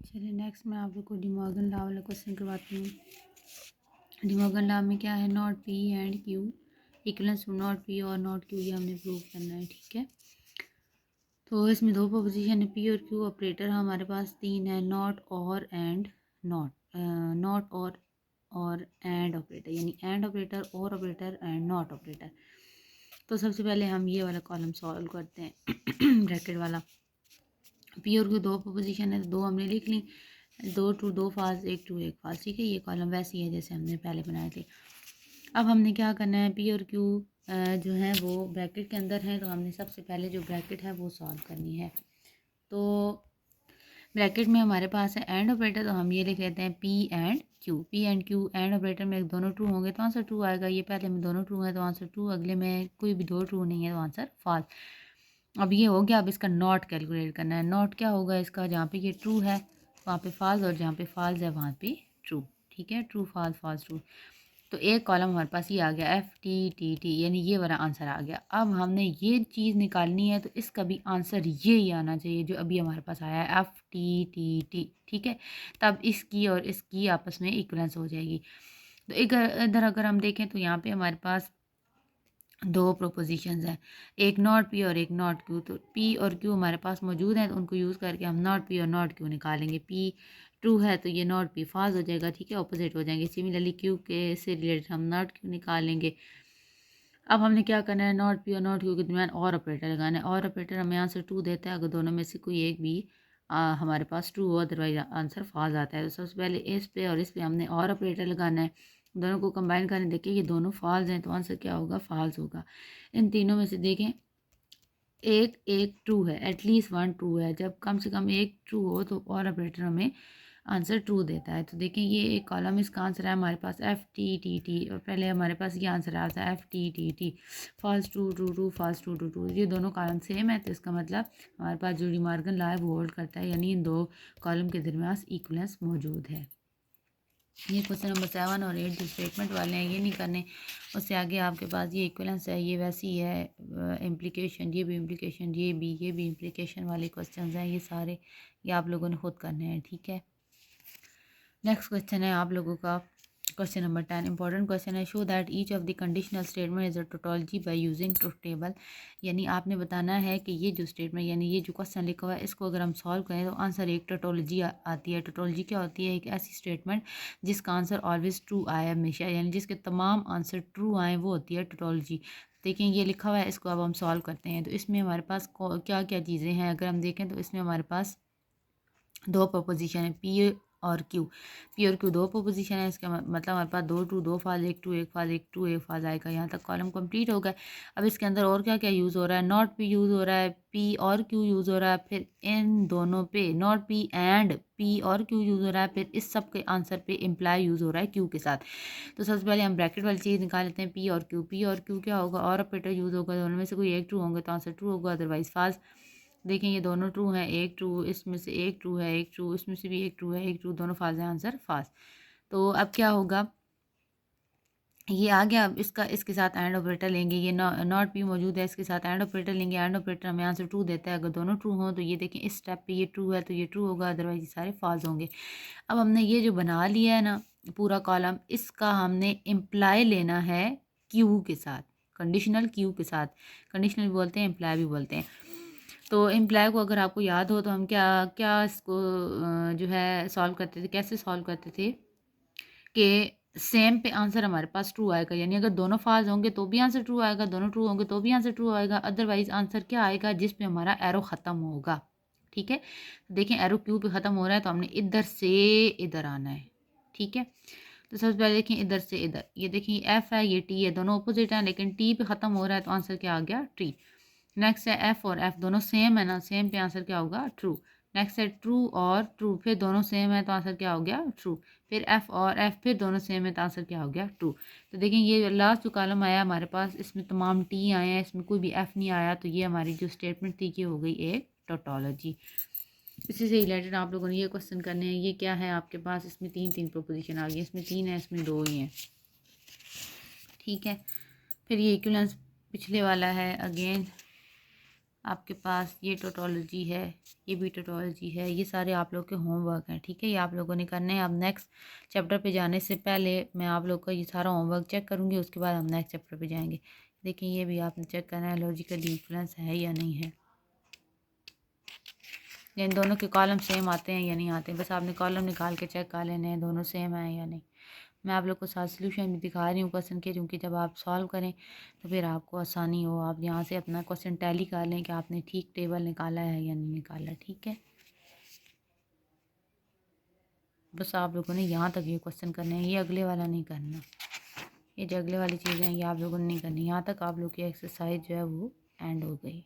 चलिए नेक्स्ट मैं आप लोग को डिमॉर्गन लॉ वाला क्वेश्चन करवाती हूँ। डिमॉर्गन लॉ में क्या है, not P and Q equals to not P और नॉट क्यू, ये हमने प्रूव करना है। ठीक है, तो इसमें दो प्रोपोजिशन है, पी और क्यू। ऑपरेटर हमारे पास तीन है, नॉट और एंड नॉट, नॉट और एंड ऑपरेटर, यानी एंड ऑपरेटर और ऑपरेटर एंड नॉट ऑपरेटर। तो सबसे पहले हम ये वाला कॉलम सॉल्व करते हैं ब्रैकेट वाला। पी और क्यू दो प्रोपोजिशन है, तो दो हमने लिख ली, दो ट्रू दो फाल्स, एक ट्रू एक फाल्स। ठीक है, ये कॉलम वैसी है जैसे हमने पहले बनाए थे। अब हमने क्या करना है, पी और क्यू जो है वो ब्रैकेट के अंदर है, तो हमने सबसे पहले जो ब्रैकेट है वो सॉल्व करनी है। तो ब्रैकेट में हमारे पास है एंड ऑपरेटर, तो हम ये लिख लेते हैं P and Q. P and Q and operator में दोनों ट्रू होंगे तो आंसर ट्रू आएगा। ये पहले में दोनों ट्रू है तो आंसर ट्रू, अगले में कोई भी दो ट्रू नहीं है तो आंसर फॉल्स। अब ये हो गया, अब इसका नॉट कैलकुलेट करना है। नॉट क्या होगा इसका, जहाँ पे ये ट्रू है वहाँ पे फॉल्स, और जहाँ पे फॉल्स है वहाँ पे ट्रू। ठीक है, ट्रू फॉल्स फॉल्स ट्रू। तो एक कॉलम हमारे पास ये आ गया एफ टी टी टी, यानी ये वाला आंसर आ गया। अब हमने ये चीज़ निकालनी है, तो इसका भी आंसर ये ही आना चाहिए जो अभी हमारे पास आया है, एफ टी टी टी। ठीक है, तब इसकी और इसकी आपस में इक्वलेंस हो जाएगी। तो एक इधर अगर हम देखें तो यहाँ पे हमारे पास दो प्रोपोजिशंस हैं, एक नॉट पी और एक नॉट क्यू। तो पी और क्यू हमारे पास मौजूद हैं, तो उनको यूज़ करके हम नॉट पी और नॉट क्यू निकालेंगे। पी ट्रू है तो ये नॉट पी फॉल्स हो जाएगा। ठीक है, ऑपोजिट हो जाएंगे। सिमिलरली क्यू के से रिलेटेड हम नॉट क्यू निकालेंगे। अब हमने क्या करना है, नॉट पी और नॉट क्यू के दरमियान और ऑपरेटर लगाना है। और ऑपरेटर हमें आंसर ट्रू देता है अगर दोनों में से कोई एक भी हमारे पास ट्रू हो, अदरवाइज आंसर फॉल्स आता है। तो सबसे पहले इस पे और इस पे हमने और ऑपरेटर लगाना है, दोनों को कंबाइन करने। देखिए ये दोनों फॉल्स हैं तो आंसर क्या होगा, फॉल्स होगा। इन तीनों में से देखें एक एक ट्रू है, एटलीस्ट वन ट्रू है। जब कम से कम एक ट्रू हो तो और ऑपरेटर हमें आंसर ट्रू देता है। तो देखें ये एक कॉलम, इसका आंसर है हमारे पास एफ टी टी टी, और पहले हमारे पास ये आंसर आया था F T T T, false true true true false true true true. ये दोनों कॉलम सेम है, तो इसका मतलब हमारे पास जो डिमॉर्गन लॉ है वो होल्ड करता है, यानी इन दो कॉलम के दरमियान इक्वलेंस मौजूद है। ये क्वेश्चन नंबर 7 और 8 जो स्टेटमेंट वाले हैं ये नहीं करने, उससे आगे आपके पास ये इक्वलेंस है, ये वैसी है इम्प्लीकेशन, ये भी इम्प्लीकेशन, ये भी इम्प्लीकेशन वाले क्वेश्चन हैं। ये सारे ये आप लोगों ने खुद करने हैं। ठीक है, नेक्स्ट क्वेश्चन है आप लोगों का क्वेश्चन नंबर 10। इंपॉर्टेंट क्वेश्चन है, show that each of the conditional statement is a tautology by using truth table. यानी आपने बताना है कि ये जो स्टेटमेंट, यानी ये जो क्वेश्चन लिखा हुआ है, इसको अगर हम सॉल्व करें तो आंसर एक टोटोलॉजी आती है। टोटोलॉजी क्या होती है, एक ऐसी स्टेटमेंट जिसका आंसर ऑलवेज ट्रू आए हमेशा, यानी जिसके तमाम आंसर ट्रू आए, वो होती है टोटोलॉजी। देखें ये लिखा हुआ है, इसको अब हम सॉल्व करते हैं। तो इसमें हमारे पास क्या क्या चीज़ें हैं, अगर हम देखें तो इसमें हमारे पास दो प्रोपोजिशन है, पी और क्यू। पी और क्यू दो प्रोपोजिशन है, इसका मतलब हमारे पास दो ट्रू दो फाल्स, एक ट्रू एक फाल्स, एक ट्रू एक फाल्स आएगा। यहाँ तक कॉलम कंप्लीट हो गया। अब इसके अंदर और क्या क्या यूज़ हो रहा है, नॉट पी यूज़ हो रहा है, पी और क्यू यूज़ हो रहा है, फिर इन दोनों पे नॉट पी एंड पी और क्यू यूज़ हो रहा है, फिर इस सब के आंसर पे इम्प्लाई यूज़ हो रहा है क्यू के साथ। तो सबसे पहले हम ब्रैकेट वाली चीज़ निकाल लेते हैं, पी और क्यू। पी और क्यू क्या होगा, और ऑपरेटर यूज़ होगा, दोनों में से कोई एक ट्रू होंगे तो आंसर ट्रू होगा, अदरवाइज फाल्स। देखें ये दोनों ट्रू हैं, एक ट्रू इसमें से एक ट्रू है, एक ट्रू इसमें से भी एक ट्रू है, एक ट्रू, दोनों फाल्स हैं, आंसर फाल्स। तो अब क्या होगा, ये आ गया। अब इसका इसके साथ एंड ऑपरेटर लेंगे, ये नॉट पी मौजूद है, इसके साथ एंड ऑपरेटर लेंगे। एंड ऑपरेटर हमें आंसर ट्रू देता है अगर दोनों ट्रू हों। तो ये देखें इस स्टेप पे ये ट्रू है तो ये ट्रू होगा, अदरवाइज ये सारे फॉल्स होंगे। अब हमने ये जो बना लिया है ना पूरा कॉलम, इसका हमने इम्प्लाई लेना है क्यू के साथ, कंडीशनल क्यू के साथ। कंडीशनल भी बोलते हैं, इम्प्लाई भी बोलते हैं। तो इम्प्लाई को अगर आपको याद हो तो हम क्या क्या इसको जो है सॉल्व करते थे, कैसे सॉल्व करते थे कि सेम पे आंसर हमारे पास ट्रू आएगा, यानी अगर दोनों फाल्स होंगे तो भी आंसर ट्रू आएगा, दोनों ट्रू होंगे तो भी आंसर ट्रू आएगा, अदरवाइज आंसर क्या आएगा, जिस पे हमारा एरो ख़त्म होगा। ठीक है, देखें एरो क्यू पे ख़त्म हो रहा है तो हमने इधर से इधर आना है। ठीक है, तो सबसे पहले देखें इधर से इधर, ये देखिए एफ है ये टी है, दोनों अपोजिट हैं, लेकिन टी पे ख़त्म हो रहा है तो आंसर क्या आ गया, ट्री। नेक्स्ट है एफ और एफ, दोनों सेम है ना, सेम पे आंसर क्या होगा, ट्रू। नेक्स्ट है ट्रू और ट्रू, फिर दोनों सेम है तो आंसर क्या हो गया, ट्रू। फिर एफ और एफ, फिर दोनों सेम है तो आंसर क्या हो गया, ट्रू। तो देखें ये लास्ट जो कॉलम आया हमारे पास, इसमें तमाम टी आए हैं, इसमें कोई भी एफ नहीं आया, तो ये हमारी जो स्टेटमेंट थी कि हो गई एक टोटोलॉजी। इसी से रिलेटेड आप लोगों ने ये क्वेश्चन करने हैं। ये क्या है आपके पास, इसमें तीन तीन प्रोपोजिशन आ गई, इसमें तीन है, इसमें दो ही हैं। ठीक है, फिर ये इक्विवेलेंस पिछले वाला है अगेन, आपके पास ये टोटोलॉजी है, ये भी टोटोलॉजी है, ये सारे आप लोग के होमवर्क हैं, ठीक है। ये आप लोगों ने करने हैं। अब नेक्स्ट चैप्टर पे जाने से पहले मैं आप लोग का ये सारा होमवर्क चेक करूँगी, उसके बाद हम नेक्स्ट चैप्टर पे जाएंगे। देखिए ये भी आपने चेक करना है लॉजिकल इक्विवेलेंस है या नहीं है, इन दोनों के कॉलम सेम आते हैं या नहीं आते, बस आपने कॉलम निकाल के चेक कर लेने हैं दोनों सेम हैं या नहीं। मैं आप लोग को साथ सोल्यूशन भी दिखा रही हूँ क्वेश्चन के, क्योंकि जब आप सॉल्व करें तो फिर आपको आसानी हो, आप यहाँ से अपना क्वेश्चन टैली कर लें कि आपने ठीक टेबल निकाला है या नहीं निकाला, ठीक है। बस आप लोगों ने यहाँ तक ये क्वेश्चन करने हैं, ये अगले वाला नहीं करना। ये जो अगले वाली चीज़ें हैं ये आप लोगों ने नहीं करनी। यहाँ तक आप लोग की एक्सरसाइज जो है वो एंड हो गई।